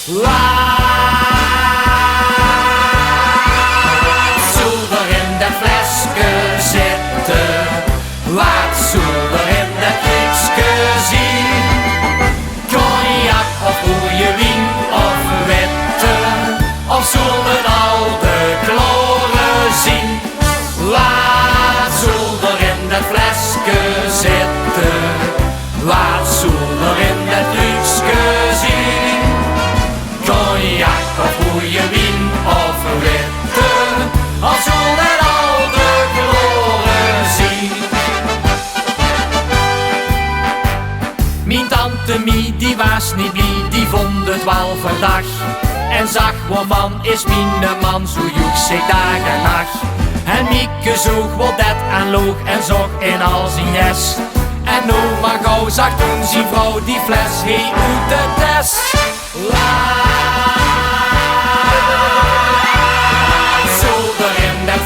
Laat zilver in dat flesje zitten. Laat zilver in dat kriekske zien. Cognac of goeie wien of witte. Of zullen al de kloren zien. Laat zilver in dat flesje zitten. Laat zilver in dat kriekske zien. Cognac of goeie wien of witte. Of zullen al de kloren zien. Mijn tante Mie, die was niet blij, die vond het wel verdacht. En zag, wat man is mijn man, zo joeg zich dag en nacht. En Mieke zoog wat dat en loog en zag in al zijn yes. En oma gauw zag toen zijn vrouw die fles heen uit de test. Laat zilver in dat